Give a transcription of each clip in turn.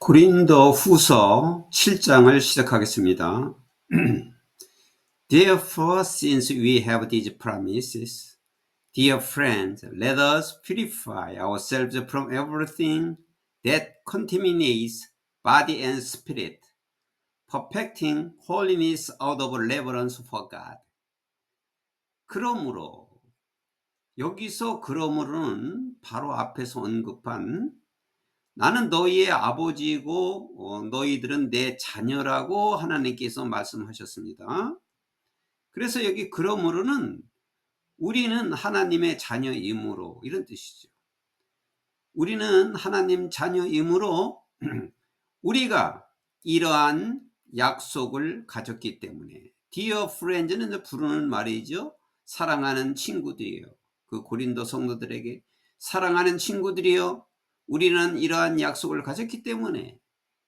고린도 후서 7장을 시작하겠습니다. Therefore, since we have these promises, dear friends, let us purify ourselves from everything that contaminates body and spirit, perfecting holiness out of reverence for God. 그러므로, 여기서 그러므로는 바로 앞에서 언급한 나는 너희의 아버지이고 너희들은 내 자녀라고 하나님께서 말씀하셨습니다. 그래서 여기 그러므로는 우리는 하나님의 자녀이므로 이런 뜻이죠. 우리는 하나님 자녀이므로 우리가 이러한 약속을 가졌기 때문에 Dear friends는 부르는 말이죠. 사랑하는 친구들이에요. 그 고린도 성도들에게 사랑하는 친구들이요. 우리는 이러한 약속을 가졌기 때문에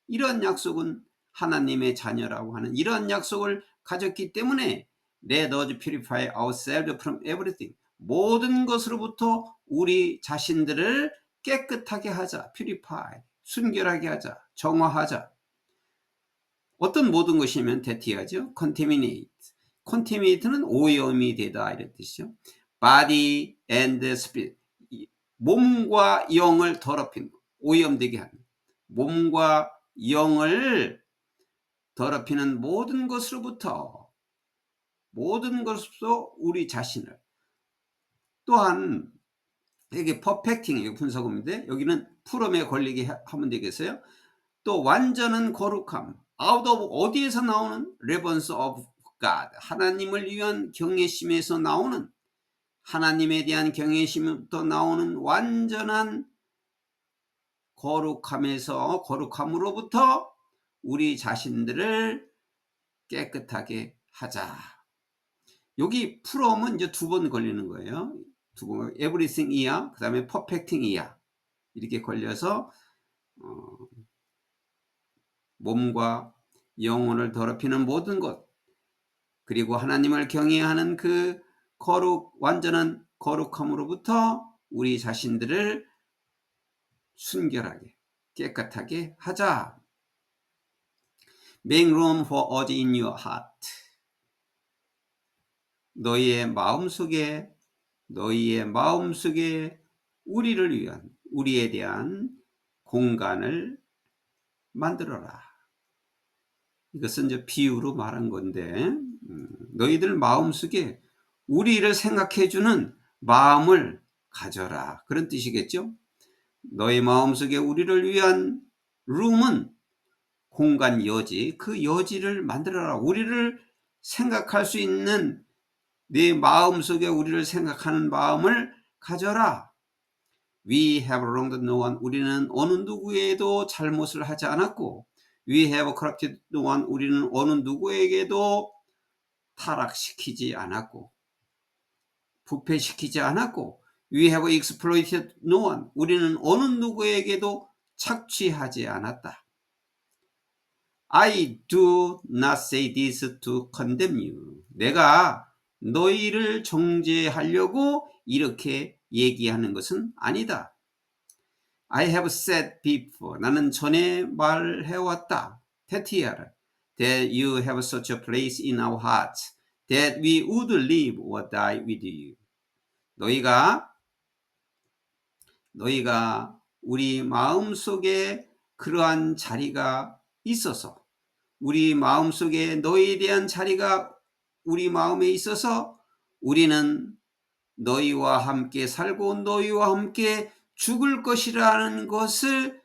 이러한 약속은 하나님의 자녀라고 하는 이러한 약속을 가졌기 때문에 Let us purify ourselves from everything. 모든 것으로부터 우리 자신들을 깨끗하게 하자. Purify. 순결하게 하자. 정화하자. 어떤 모든 것이면 대티하죠. Contaminate. Contaminate는 오염이 되다 이런 뜻이죠. Body and spirit. 몸과 영을 더럽힌 오염되게 하는 몸과 영을 더럽히는 모든 것으로부터 우리 자신을 또한 여기 퍼펙팅이에요. 분사구문인데 여기는 풀엄에 걸리게 하면 되겠어요. 또 완전한 거룩함 out of 어디에서 나오는 reverence of God 하나님을 위한 경외심에서 나오는 하나님에 대한 경외심부터 나오는 완전한 거룩함으로부터 우리 자신들을 깨끗하게 하자. 여기 from은 이제 두 번 걸리는 거예요. 두 번, everything 이야, 그 다음에 perfecting 이야. 이렇게 걸려서 몸과 영혼을 더럽히는 모든 것, 그리고 하나님을 경외하는 그 완전한 거룩함으로부터 우리 자신들을 순결하게 깨끗하게 하자. Make room for us in your heart. 너희의 마음속에 우리를 위한 우리에 대한 공간을 만들어라. 이것은 이제 비유로 말한 건데 너희들 마음속에 우리를 생각해주는 마음을 가져라. 그런 뜻이겠죠. 너희 마음속에 우리를 위한 룸은 공간 여지, 그 여지를 만들어라. 우리를 생각할 수 있는 네 마음속에 우리를 생각하는 마음을 가져라. We have wronged no one. 우리는 어느 누구에도 잘못을 하지 않았고 We have corrupted no one. 우리는 어느 누구에게도 타락시키지 않았고 부패시키지 않았고 We have exploited no one. 우리는 어느 누구에게도 착취하지 않았다. I do not say this to condemn you. 내가 너희를 정죄하려고 이렇게 얘기하는 것은 아니다. I have said before. 나는 전에 말해왔다. 테티아라. That you have such a place in our hearts. That we would live or die with you. 너희가 우리 마음속에 그러한 자리가 있어서 우리 마음속에 너희에 대한 자리가 우리 마음에 있어서 우리는 너희와 함께 살고 너희와 함께 죽을 것이라는 것을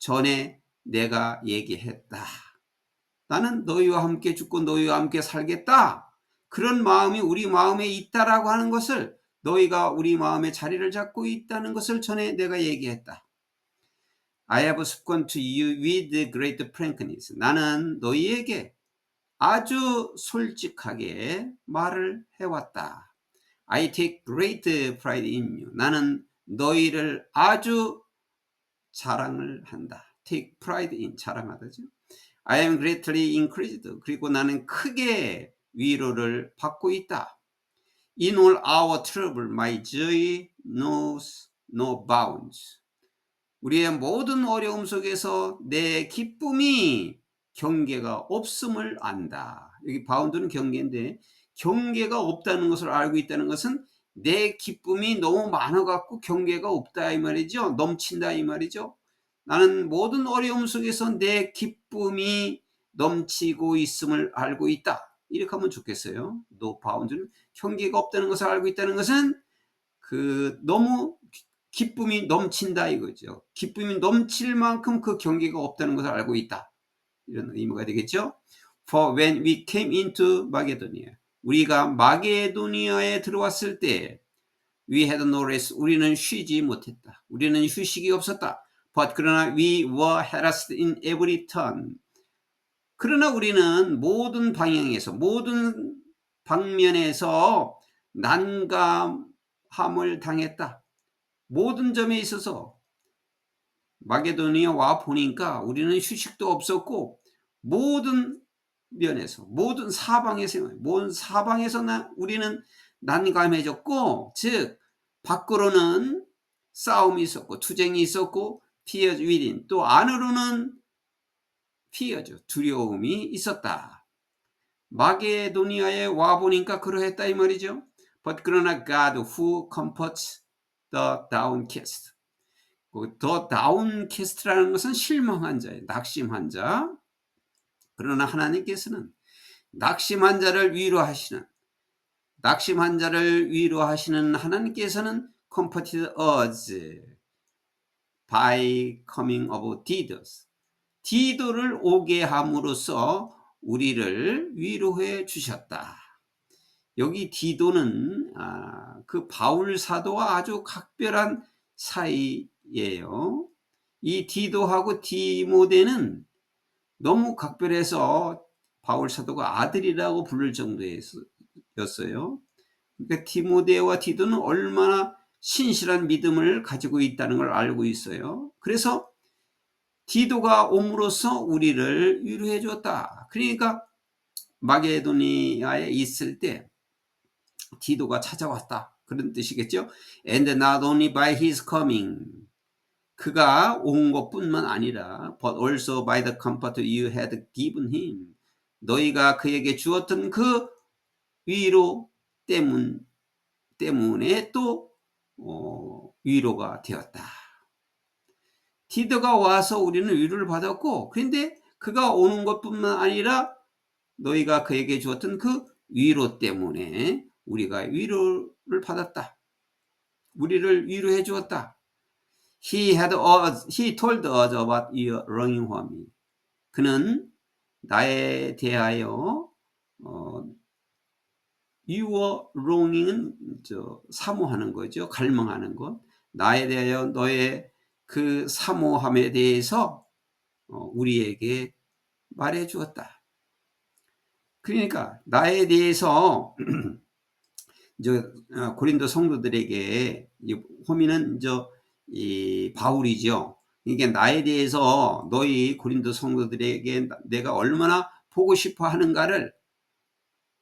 전에 내가 얘기했다. 나는 너희와 함께 죽고 너희와 함께 살겠다. 그런 마음이 우리 마음에 있다라고 하는 것을 너희가 우리 마음에 자리를 잡고 있다는 것을 전에 내가 얘기했다. I have spoken to you with great frankness. 나는 너희에게 아주 솔직하게 말을 해왔다. I take great pride in you. 나는 너희를 아주 자랑을 한다. Take pride in, 자랑하다죠. I am greatly increased. 그리고 나는 크게 위로를 받고 있다. In all our trouble, my joy knows no bounds. 우리의 모든 어려움 속에서 내 기쁨이 경계가 없음을 안다. 여기 바운드는 경계인데, 경계가 없다는 것을 알고 있다는 것은 내 기쁨이 너무 많아갖고 경계가 없다 이 말이죠. 넘친다 이 말이죠. 나는 모든 어려움 속에서 내 기쁨이 넘치고 있음을 알고 있다. 이렇게 하면 좋겠어요. 노 바운드는 경계가 없다는 것을 알고 있다는 것은 너무 기쁨이 넘친다 이거죠. 기쁨이 넘칠 만큼 그 경계가 없다는 것을 알고 있다. 이런 의미가 되겠죠. For when we came into Macedonia, 우리가 마게도니아에 들어왔을 때 we had no rest, 우리는 쉬지 못했다. 우리는 휴식이 없었다. But 그러나 we were harassed in every turn. 그러나 우리는 모든 방향에서 모든 방면에서 난감함을 당했다. 모든 점에 있어서 마게도니아 와 보니까 우리는 휴식도 없었고 모든 면에서 모든 사방에서 우리는 난감해졌고, 즉 밖으로는 싸움이 있었고 투쟁이 있었고 fear within, 또 안으로는 fear죠, 두려움이 있었다. 마게도니아에 와 보니까 그러했다 이 말이죠. But 그러나 God who comforts the downcast, 더 다운캐스트라는 것은 실망한 자예요. 낙심한 자. 그러나 하나님께서는 낙심한 자를 위로하시는 하나님께서는 comforted us by coming of Didos. 디도를 오게 함으로써 우리를 위로해 주셨다. 여기 디도는 그 바울 사도와 아주 각별한 사이예요. 이 디도하고 디모데는 너무 각별해서 바울 사도가 아들이라고 부를 정도였어요. 그러니까 디모데와 디도는 얼마나 신실한 믿음을 가지고 있다는 걸 알고 있어요. 그래서 디도가 옴으로써 우리를 위로해 줬다. 그러니까 마게도니아에 있을 때 디도가 찾아왔다, 그런 뜻이겠죠. And not only by his coming, 그가 온 것뿐만 아니라 but also by the comfort you had given him, 너희가 그에게 주었던 그 위로 때문에 또 위로가 되었다. 디도가 와서 우리는 위로를 받았고, 그런데 그가 오는 것뿐만 아니라 너희가 그에게 주었던 그 위로 때문에 우리가 위로를 받았다. 우리를 위로해 주었다. He told us about your longing for me. 그는 나에 대하여 your longing은 사모하는 거죠. 갈망하는 것. 나에 대하여 너의 그 사모함에 대해서 우리에게 말해 주었다. 그러니까 나에 대해서 고린도 성도들에게 호미는 이 바울이죠. 이게 나에 대해서 너희 고린도 성도들에게 내가 얼마나 보고 싶어 하는가를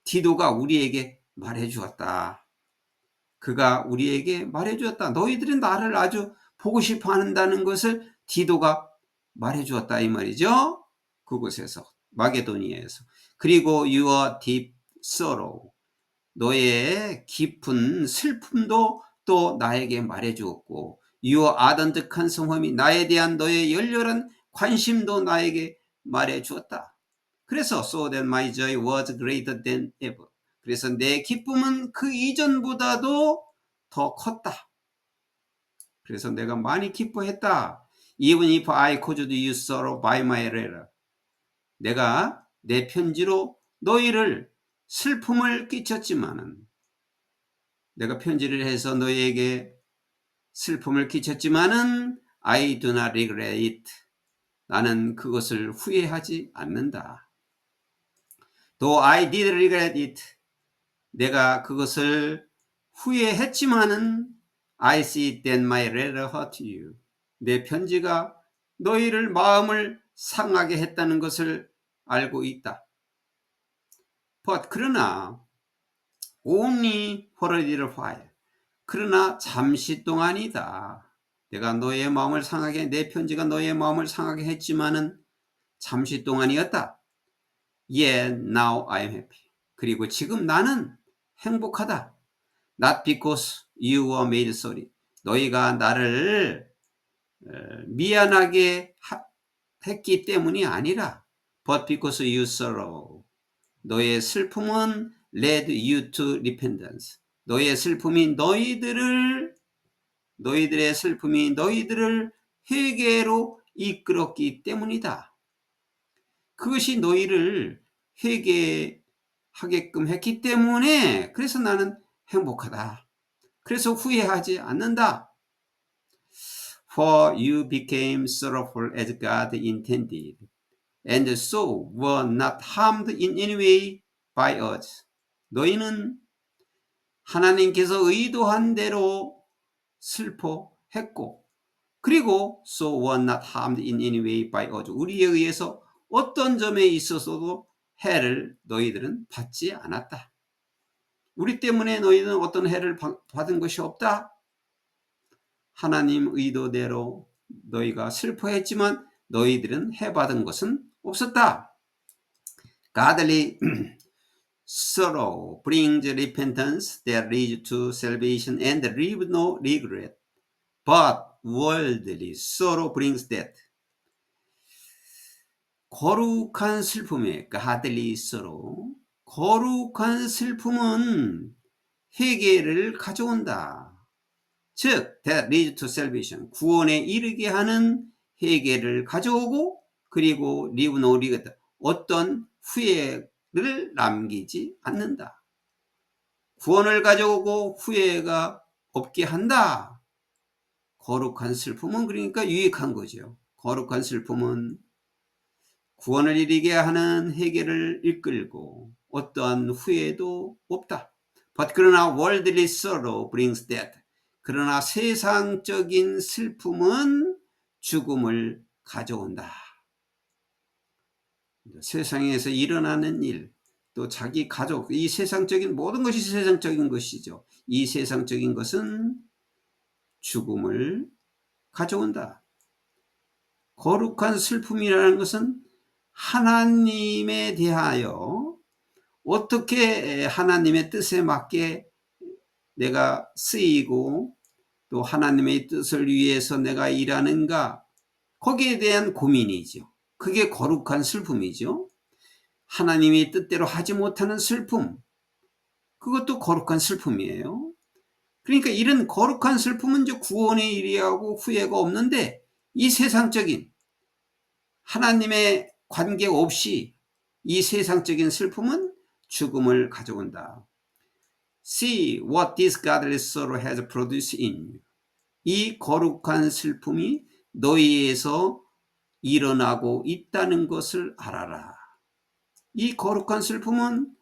디도가 우리에게 말해 주었다. 그가 우리에게 말해 주었다. 너희들은 나를 아주 보고 싶어 한다는 것을 디도가 말해 주었다 이 말이죠. 그곳에서, 마게도니아에서. 그리고 your deep sorrow, 너의 깊은 슬픔도 또 나에게 말해 주었고, your ardent concern, 나에 대한 너의 열렬한 관심도 나에게 말해 주었다. 그래서 so that my joy was greater than ever, 그래서 내 기쁨은 그 이전보다도 더 컸다. 그래서 내가 많이 기뻐했다. Even if I caused you sorrow by my letter, 내가 내 편지로 너희를 슬픔을 끼쳤지만은, 내가 편지를 해서 너희에게 슬픔을 끼쳤지만은 I do not regret it, 나는 그것을 후회하지 않는다. Though I did regret it, 내가 그것을 후회했지만은 I see that my letter hurt you, 내 편지가 너희를 마음을 상하게 했다는 것을 알고 있다. But 그러나 only for a little while, 그러나 잠시 동안이다. 내가 너의 마음을 상하게, 내 편지가 너의 마음을 상하게 했지만은 잠시 동안이었다. Yet now I am happy. 그리고 지금 나는 행복하다. Not because you were made sorry. 너희가 나를 미안하게 했기 때문이 아니라 but because you sorrow. 너의 슬픔은 led you to repentance. 너희의 슬픔이 너희들의 슬픔이 너희들을 회개로 이끌었기 때문이다. 그것이 너희를 회개하게끔 했기 때문에 그래서 나는 행복하다. 그래서 후회하지 않는다. For you became sorrowful as God intended, and so were not harmed in any way by us. 너희는 하나님께서 의도한 대로 슬퍼했고, 그리고 so were not harmed in any way by us. 우리에 의해서 어떤 점에 있어서도 해를 너희들은 받지 않았다. 우리 때문에 너희는 어떤 해를 받은 것이 없다. 하나님 의도대로 너희가 슬퍼했지만 너희들은 해 받은 것은 없었다. Godly sorrow brings repentance that leads to salvation and leaves no regret. But worldly sorrow brings death. 거룩한 슬픔에 godly sorrow, 거룩한 슬픔은 회개를 가져온다. 즉, that leads to salvation, 구원에 이르게 하는 회개를 가져오고, 그리고 leave no regret, 어떤 후회를 남기지 않는다. 구원을 가져오고 후회가 없게 한다. 거룩한 슬픔은 그러니까 유익한 거죠. 거룩한 슬픔은 구원을 이르게 하는 회개를 이끌고 어떠한 후회도 없다. But 그러나 worldly sorrow brings death. 그러나 세상적인 슬픔은 죽음을 가져온다. 세상에서 일어나는 일, 또 자기 가족, 이 세상적인 모든 것이 세상적인 것이죠. 이 세상적인 것은 죽음을 가져온다. 거룩한 슬픔이라는 것은 하나님에 대하여 어떻게 하나님의 뜻에 맞게 내가 쓰이고 또 하나님의 뜻을 위해서 내가 일하는가, 거기에 대한 고민이죠. 그게 거룩한 슬픔이죠. 하나님이 뜻대로 하지 못하는 슬픔, 그것도 거룩한 슬픔이에요. 그러니까 이런 거룩한 슬픔은 이제 구원에 이르하고 후회가 없는데, 이 세상적인 하나님의 관계 없이 이 세상적인 슬픔은 죽음을 가져온다. See what this godly sorrow has produced in you. 이 거룩한 슬픔이 너희에서 일어나고 있다는 것을 알아라. 이 거룩한 슬픔은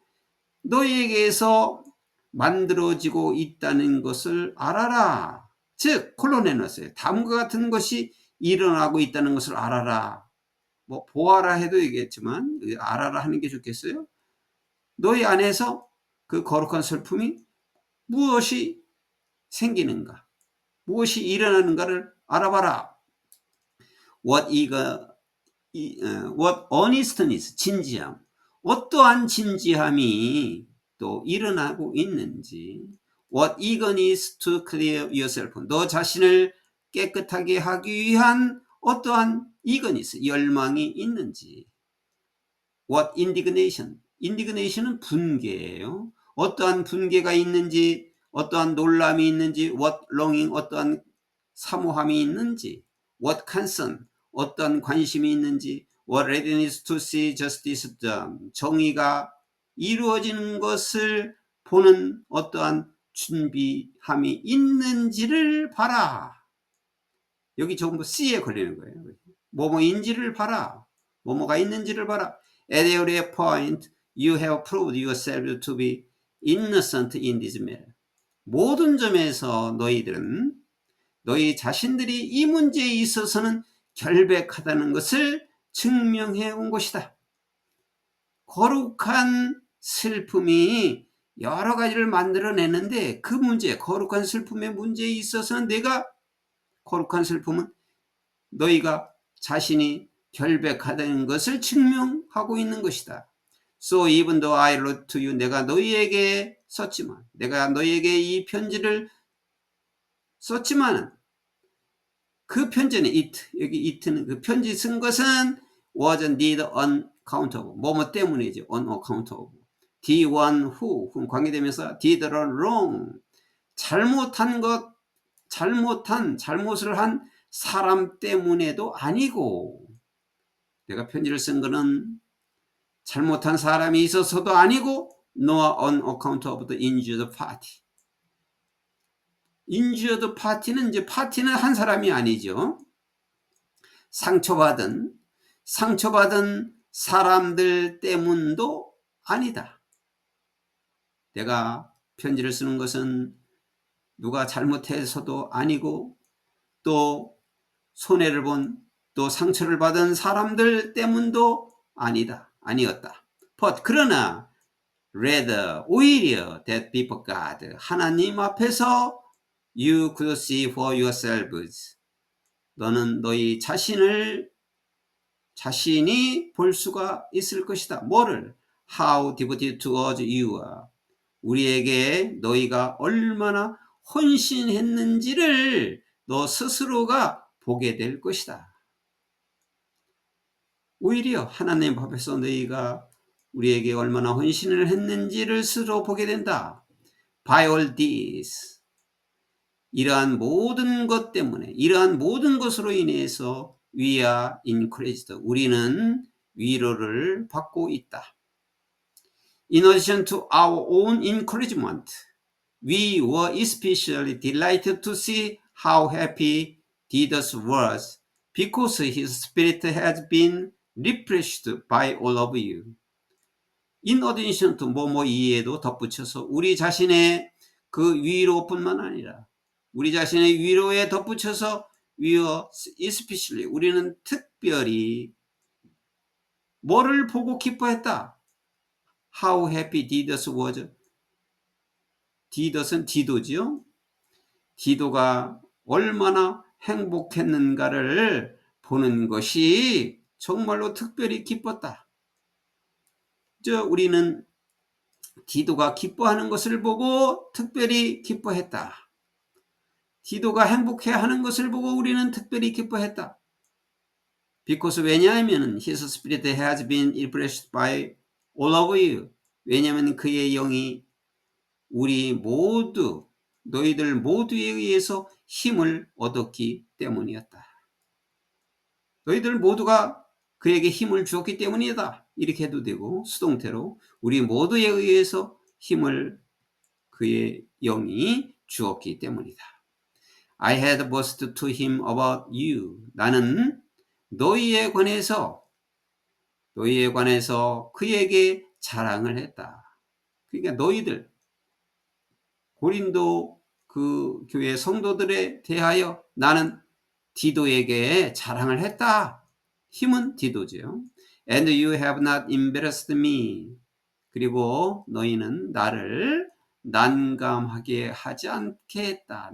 너희에게서 만들어지고 있다는 것을 알아라. 즉, 콜론에 넣었어요. 다음과 같은 것이 일어나고 있다는 것을 알아라. 뭐 보아라 해도 되겠지만 알아라 하는 게 좋겠어요. 너희 안에서 그 거룩한 슬픔이 무엇이 생기는가, 무엇이 일어나는가를 알아봐라. What earnestness, 진지함, 어떠한 진지함이 또 일어나고 있는지. What eagerness to clear yourself, 너 자신을 깨끗하게 하기 위한 어떠한 eagerness, 열망이 있는지. What indignation, indignation은 분개예요. 어떠한 분개가 있는지, 어떠한 놀람이 있는지. What longing, 어떠한 사모함이 있는지. What concern, 어떤 관심이 있는지. What readiness to see justice done, 정의가 이루어지는 것을 보는 어떠한 준비함이 있는지를 봐라. 여기 전부 C에 걸리는 거예요. 뭐뭐인지를 봐라. 뭐뭐가 있는지를 봐라. At every point you have proved yourself to be innocent in this matter. 모든 점에서 너희들은 너희 자신들이 이 문제에 있어서는 결백하다는 것을 증명해 온 것이다. 거룩한 슬픔이 여러 가지를 만들어내는데 그 문제, 거룩한 슬픔의 문제에 있어서는 내가 거룩한 슬픔은 너희가 자신이 결백하다는 것을 증명하고 있는 것이다. So even though I wrote to you, 내가 너희에게 썼지만, 내가 너희에게 이 편지를 썼지만, 그 편지는 여기 it는 그 편지 쓴 것은 was indeed uncountable. 뭐뭐 때문이지, unaccountable. The one who 관계되면서 did the wrong. 잘못을 한 사람 때문에도 아니고, 내가 편지를 쓴 거는 잘못한 사람이 있어서도 아니고, nor on account of the injured party. injured party는 이제 파티는 한 사람이 아니죠. 상처받은 사람들 때문도 아니다. 내가 편지를 쓰는 것은 누가 잘못해서도 아니고, 또 손해를 본, 또 상처를 받은 사람들 때문도 아니었다. But 그러나 rather 오히려 that before God, 하나님 앞에서 you could see for yourselves, 너는 너희 자신이 볼 수가 있을 것이다. 뭐를? How devoted towards you are, 우리에게 너희가 얼마나 헌신했는지를 너 스스로가 보게 될 것이다. 오히려 하나님 앞에서 너희가 우리에게 얼마나 헌신을 했는지를 스스로 보게 된다. By all this, 이러한 모든 것 때문에, 이러한 모든 것으로 인해서 we are encouraged, 우리는 위로를 받고 있다. In addition to our own encouragement, we were especially delighted to see how happy Didas was, because his spirit has been refreshed by all of you. In addition to 뭐뭐 이에도 덧붙여서 우리 자신의 그 위로뿐만 아니라, 우리 자신의 위로에 덧붙여서 we were especially, 우리는 특별히 뭐를 보고 기뻐했다. How happy Didas was. 디덧은 디도지요. 디도가 얼마나 행복했는가를 보는 것이 정말로 특별히 기뻤다. 우리는 디도가 기뻐하는 것을 보고 특별히 기뻐했다. 디도가 행복해하는 것을 보고 우리는 특별히 기뻐했다. Because 왜냐하면 his spirit has been refreshed by all of you. 왜냐하면 그의 영이 우리 모두, 너희들 모두에 의해서 힘을 얻었기 때문이었다. 너희들 모두가 그에게 힘을 주었기 때문이다. 이렇게 해도 되고, 수동태로 우리 모두에 의해서 힘을 그의 영이 주었기 때문이다. I had boasted to him about you. 나는 너희에 관해서 그에게 자랑을 했다. 그러니까 너희들, 고린도 그 교회 성도들에 대하여 나는 디도에게 자랑을 했다. 힘은 디도죠. And you have not embarrassed me. 그리고 너희는 나를 난감해 하지 않게 했다.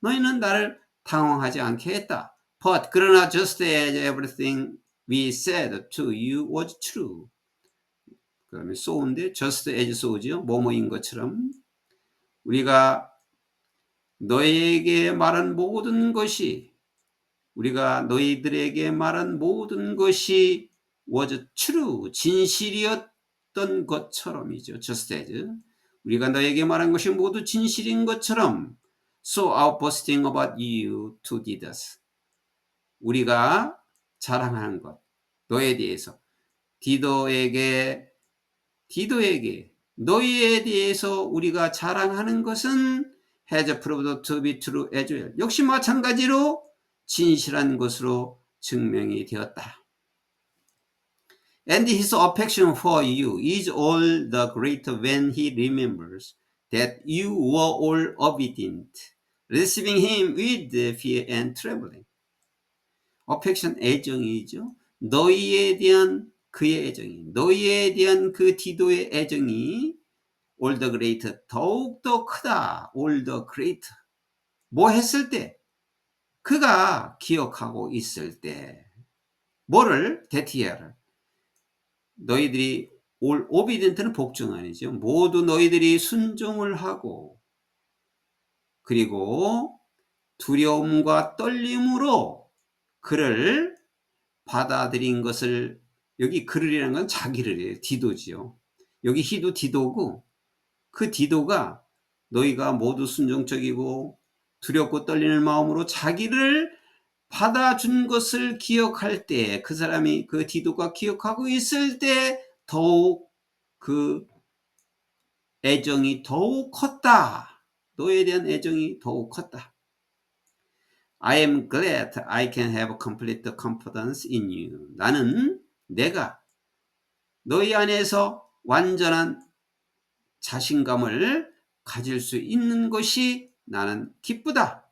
너희는 나를 당황하지 않게 했다. But 그러나 just as everything we said to you was true. 그 다음에 so인데 just as so죠. 뭐뭐인 것처럼. 우리가 너희에게 말한 모든 것이, 우리가 너희들에게 말한 모든 것이 was true, 진실이었던 것처럼이죠. just as. 우리가 너에게 말한 것이 모두 진실인 것처럼. So our boasting about you to Didas. 우리가 자랑하는 것, 너에 대해서 디도에게 너희에 대해서 우리가 자랑하는 것은 has proved to be true as well. 역시 마찬가지로 진실한 것으로 증명이 되었다. And his affection for you is all the greater when he remembers that you were all obedient, receiving him with fear and trembling. affection, 애정이죠. 너희에 대한 그의 애정이, 너희에 대한 그 디도의 애정이 all the greater, 더욱더 크다. all the greater, 뭐 했을 때, 그가 기억하고 있을 때, 뭐를? 데티아를. 너희들이 오비덴트는 복종 아니죠. 모두 너희들이 순종을 하고, 그리고 두려움과 떨림으로 그를 받아들인 것을, 여기 그를이라는 건 자기를 해요. 디도지요. 여기 히도 디도고, 그 디도가 너희가 모두 순종적이고 두렵고 떨리는 마음으로 자기를 받아준 것을 기억할 때, 그 사람이 그 디도가 기억하고 있을 때 더욱 그 애정이 더욱 컸다. 너에 대한 애정이 더욱 컸다. I am glad I can have complete confidence in you. 나는 내가 너희 안에서 완전한 자신감을 가질 수 있는 것이 나는 기쁘다.